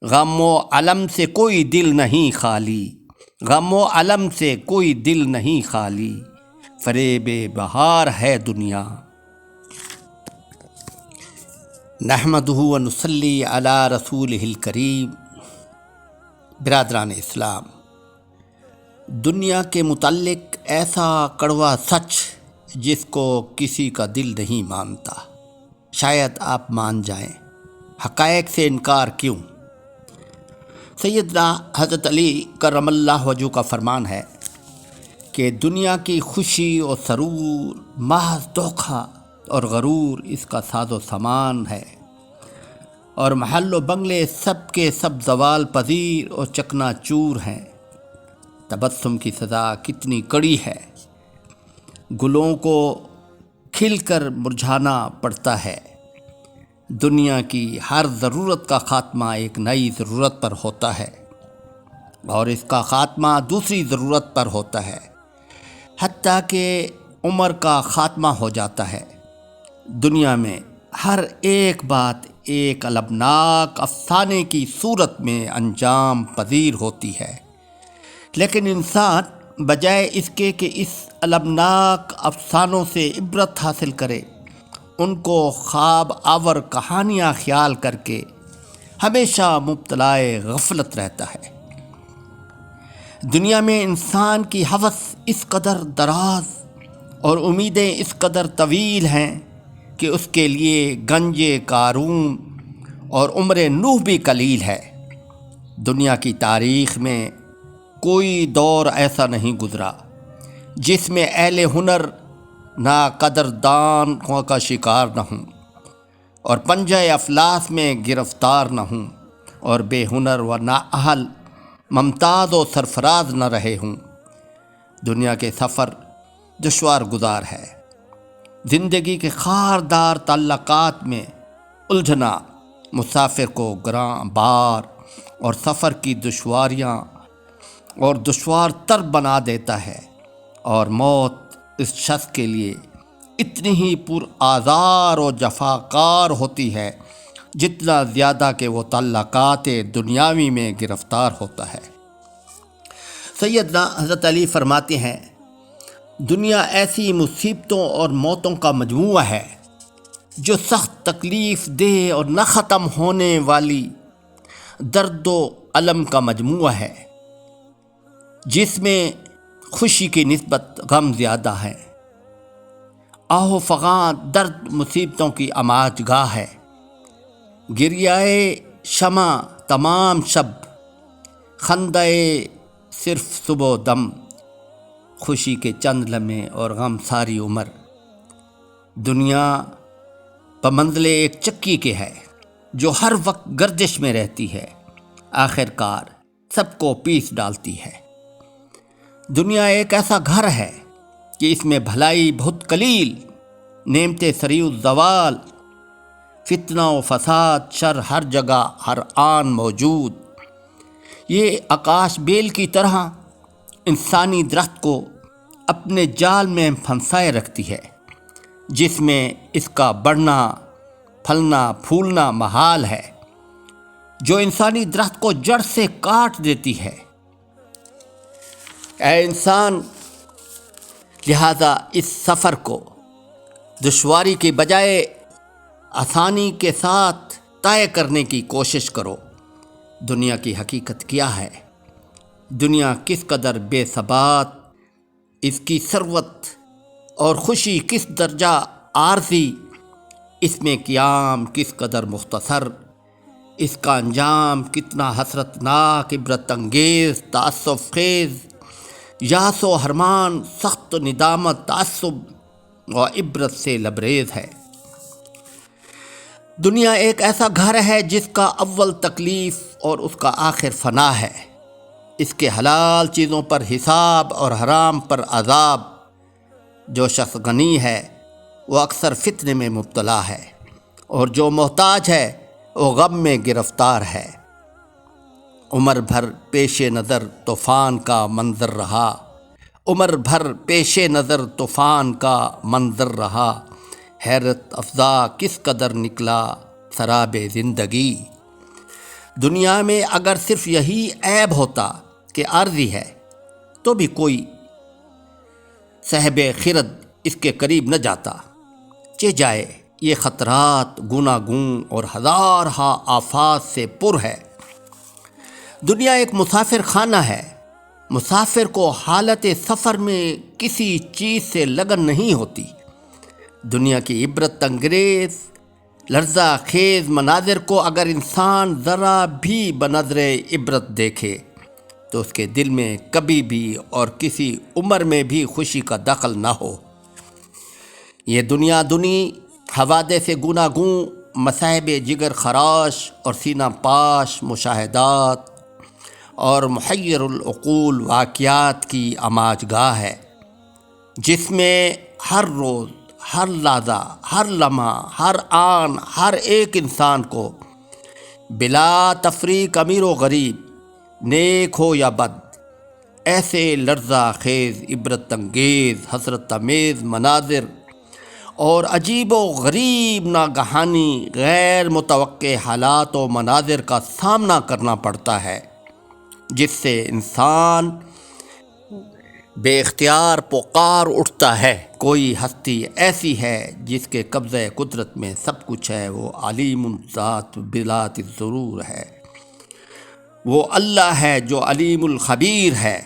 غم و علم سے کوئی دل نہیں خالی، غم و علم سے کوئی دل نہیں خالی، فریب بہار ہے دنیا۔ نحمدہ و نصلی علی رسولہ الکریم۔ برادران اسلام، دنیا کے متعلق ایسا کڑوا سچ جس کو کسی کا دل نہیں مانتا، شاید آپ مان جائیں، حقائق سے انکار کیوں؟ سیدنا حضرت علی کرم اللہ وجہہ کا فرمان ہے کہ دنیا کی خوشی اور سرور محض دھوکہ اور غرور اس کا ساز و سامان ہے، اور محل و بنگلے سب کے سب زوال پذیر اور چکنا چور ہیں۔ تبسم کی سزا کتنی کڑی ہے، گلوں کو کھل کر مرجھانا پڑتا ہے۔ دنیا کی ہر ضرورت کا خاتمہ ایک نئی ضرورت پر ہوتا ہے، اور اس کا خاتمہ دوسری ضرورت پر ہوتا ہے، حتیٰ کہ عمر کا خاتمہ ہو جاتا ہے۔ دنیا میں ہر ایک بات ایک المناک افسانے کی صورت میں انجام پذیر ہوتی ہے، لیکن انسان بجائے اس کے کہ اس المناک افسانوں سے عبرت حاصل کرے، ان کو خواب آور کہانیاں خیال کر کے ہمیشہ مبتلا غفلت رہتا ہے۔ دنیا میں انسان کی ہوس اس قدر دراز اور امیدیں اس قدر طویل ہیں کہ اس کے لیے گنج قارون اور عمر نوح بھی قلیل ہے۔ دنیا کی تاریخ میں کوئی دور ایسا نہیں گزرا جس میں اہل ہنر نا قدردان کا شکار نہ ہوں، اور پنجہ افلاس میں گرفتار نہ ہوں، اور بے ہنر و نااہل ممتاز و سرفراز نہ رہے ہوں۔ دنیا کے سفر دشوار گزار ہے۔ زندگی کے خاردار تعلقات میں الجھنا مسافر کو گراں بار اور سفر کی دشواریاں اور دشوار تر بنا دیتا ہے، اور موت اس شخص کے لیے اتنی ہی پر آزار و جفاکار ہوتی ہے جتنا زیادہ کہ وہ تعلقات دنیاوی میں گرفتار ہوتا ہے۔ سیدنا حضرت علی فرماتے ہیں، دنیا ایسی مصیبتوں اور موتوں کا مجموعہ ہے جو سخت تکلیف دہ اور نہ ختم ہونے والی درد و الم کا مجموعہ ہے، جس میں خوشی کی نسبت غم زیادہ ہے۔ آہ و فغاں درد مصیبتوں کی اماج گاہ ہے۔ گریائے شمع تمام شب، خندہ صرف صبح دم، خوشی کے چند لمحے اور غم ساری عمر۔ دنیا بمنزل ایک چکی کے ہے جو ہر وقت گردش میں رہتی ہے، آخر کار سب کو پیس ڈالتی ہے۔ دنیا ایک ایسا گھر ہے کہ اس میں بھلائی بہت قلیل، نعمتیں سریع الزوال، فتنہ و فساد شر ہر جگہ ہر آن موجود۔ یہ آکاش بیل کی طرح انسانی درخت کو اپنے جال میں پھنسائے رکھتی ہے، جس میں اس کا بڑھنا پھلنا پھولنا محال ہے، جو انسانی درخت کو جڑ سے کاٹ دیتی ہے۔ اے انسان، لہذا اس سفر کو دشواری کے بجائے آسانی کے ساتھ طے کرنے کی کوشش کرو۔ دنیا کی حقیقت کیا ہے؟ دنیا کس قدر بے ثبات، اس کی ثروت اور خوشی کس درجہ عارضی، اس میں قیام کس قدر مختصر، اس کا انجام کتنا حسرت ناک، عبرت انگیز، تأسف خیز، یاس و حرمان، سخت ندامت، تعصب و عبرت سے لبریز ہے۔ دنیا ایک ایسا گھر ہے جس کا اول تکلیف اور اس کا آخر فنا ہے۔ اس کے حلال چیزوں پر حساب اور حرام پر عذاب۔ جو شخص غنی ہے وہ اکثر فتنے میں مبتلا ہے، اور جو محتاج ہے وہ غم میں گرفتار ہے۔ عمر بھر پیش نظر طوفان کا منظر رہا، عمر بھر پیش نظر طوفان کا منظر رہا، حیرت افزا کس قدر نکلا سراب زندگی۔ دنیا میں اگر صرف یہی عیب ہوتا کہ عارضی ہے تو بھی کوئی صاحب خرد اس کے قریب نہ جاتا، چہ جائے یہ خطرات گوناگون اور ہزارہا آفات سے پر ہے۔ دنیا ایک مسافر خانہ ہے۔ مسافر کو حالت سفر میں کسی چیز سے لگن نہیں ہوتی۔ دنیا کی عبرت انگیز لرزہ خیز مناظر کو اگر انسان ذرا بھی بنظر عبرت دیکھے تو اس کے دل میں کبھی بھی اور کسی عمر میں بھی خوشی کا دخل نہ ہو۔ یہ دنیا دنی حوادث گوناگون، مصائب جگر خراش اور سینہ پاش مشاہدات اور محیر العقول واقعات کی اماج گاہ ہے، جس میں ہر روز، ہر لحظہ، ہر لمحہ، ہر آن، ہر ایک انسان کو بلا تفریق امیر و غریب، نیک ہو یا بد، ایسے لرزہ خیز، عبرت انگیز، حسرت آمیز مناظر اور عجیب و غریب ناگہانی غیر متوقع حالات و مناظر کا سامنا کرنا پڑتا ہے، جس سے انسان بے اختیار پکار اٹھتا ہے۔ کوئی ہستی ایسی ہے جس کے قبضہ قدرت میں سب کچھ ہے، وہ علیم الذات بذات الضرور ہے، وہ اللہ ہے جو علیم الخبیر ہے۔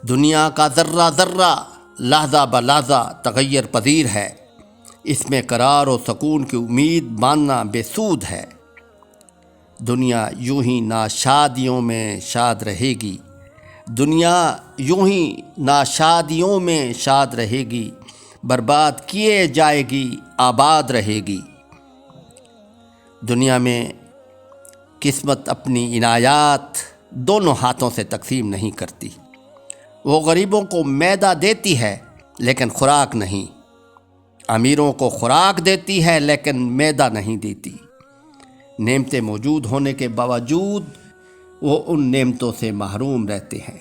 دنیا کا ذرہ ذرہ، لحظہ بلحظہ تغیر پذیر ہے، اس میں قرار و سکون کی امید باندھنا بے سود ہے۔ دنیا یوں ہی ناشادیوں میں شاد رہے گی، دنیا یوں ہی ناشادیوں میں شاد رہے گی، برباد کیے جائے گی، آباد رہے گی۔ دنیا میں قسمت اپنی عنایات دونوں ہاتھوں سے تقسیم نہیں کرتی۔ وہ غریبوں کو معدہ دیتی ہے لیکن خوراک نہیں، امیروں کو خوراک دیتی ہے لیکن معدہ نہیں دیتی۔ نعمتیں موجود ہونے کے باوجود وہ ان نعمتوں سے محروم رہتے ہیں۔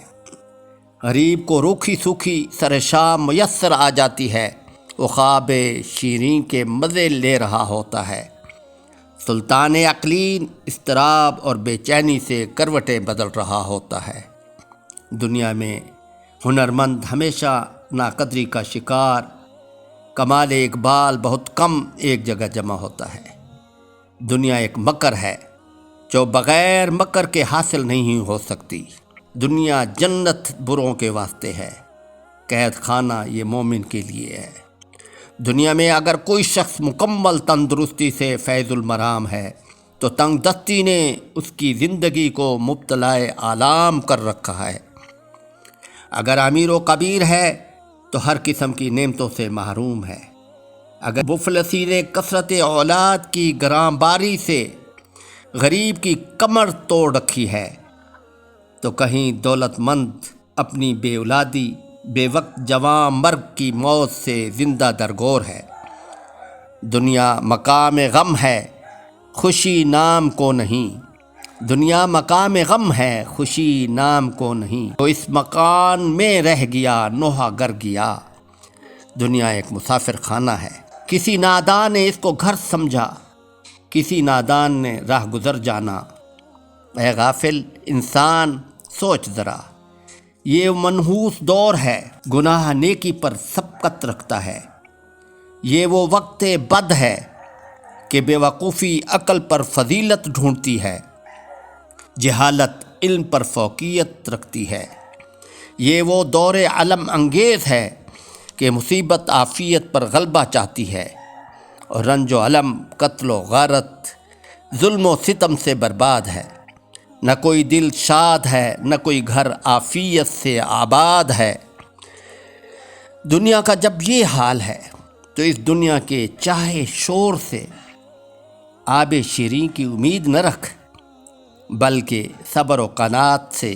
غریب کو روکھی سوکھی سر شام میسر آ جاتی ہے، وہ خواب شیریں کے مزے لے رہا ہوتا ہے۔ سلطان اقلیم اضطراب اور بے چینی سے کروٹیں بدل رہا ہوتا ہے۔ دنیا میں ہنرمند ہمیشہ ناقدری کا شکار، کمال اقبال بہت کم ایک جگہ جمع ہوتا ہے۔ دنیا ایک مکر ہے جو بغیر مکر کے حاصل نہیں ہو سکتی۔ دنیا جنت بروں کے واسطے ہے، قید خانہ یہ مومن کے لیے ہے۔ دنیا میں اگر کوئی شخص مکمل تندرستی سے فیض المرام ہے تو تنگ دستی نے اس کی زندگی کو مبتلا آلام کر رکھا ہے۔ اگر امیر و کبیر ہے تو ہر قسم کی نعمتوں سے محروم ہے۔ اگر مفلسی نے کثرت اولاد کی گراں باری سے غریب کی کمر توڑ رکھی ہے تو کہیں دولت مند اپنی بے اولادی، بے وقت جواں مرگ کی موت سے زندہ درگور ہے۔ دنیا مقام غم ہے، خوشی نام کو نہیں۔ دنیا مقام غم ہے، خوشی نام کو نہیں۔ تو اس مکان میں رہ گیا، نوحہ گر گیا۔ دنیا ایک مسافر خانہ ہے، کسی نادان نے اس کو گھر سمجھا، کسی نادان نے راہ گزر جانا۔ اے غافل انسان سوچ ذرا، یہ منحوس دور ہے، گناہ نیکی پر سبقت رکھتا ہے۔ یہ وہ وقت بد ہے کہ بے وقوفی عقل پر فضیلت ڈھونڈتی ہے، جہالت علم پر فوقیت رکھتی ہے۔ یہ وہ دور علم انگیز ہے کہ مصیبت عافیت پر غلبہ چاہتی ہے، اور رنج و علم، قتل و غارت، ظلم و ستم سے برباد ہے۔ نہ کوئی دل شاد ہے، نہ کوئی گھر عافیت سے آباد ہے۔ دنیا کا جب یہ حال ہے تو اس دنیا کے چاہے شور سے آب شیریں کی امید نہ رکھ، بلکہ صبر و قناعت سے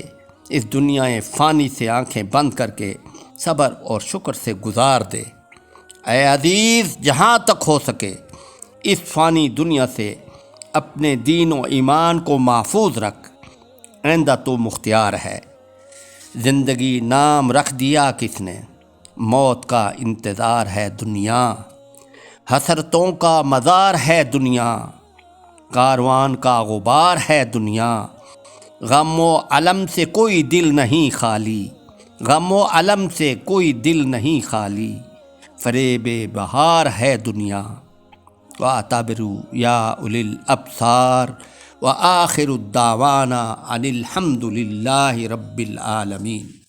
اس دنیا فانی سے آنکھیں بند کر کے صبر اور شکر سے گزار دے۔ اے عزیز، جہاں تک ہو سکے اس فانی دنیا سے اپنے دین و ایمان کو محفوظ رکھ، آئندہ تو مختار ہے۔ زندگی نام رکھ دیا کس نے، موت کا انتظار ہے دنیا، حسرتوں کا مزار ہے دنیا، کاروان کا غبار ہے دنیا، غم و الم سے کوئی دل نہیں خالی، غم و الم سے کوئی دل نہیں خالی، فریب بہار ہے دنیا۔ وَاعْتَبِرُوا يَا أُولِي الْأَبْصَارِ وَآخِرُ الدَّعْوَانَا أَنِ الْحَمْدُ لِلَّهِ رَبِّ الْعَالَمِينَ۔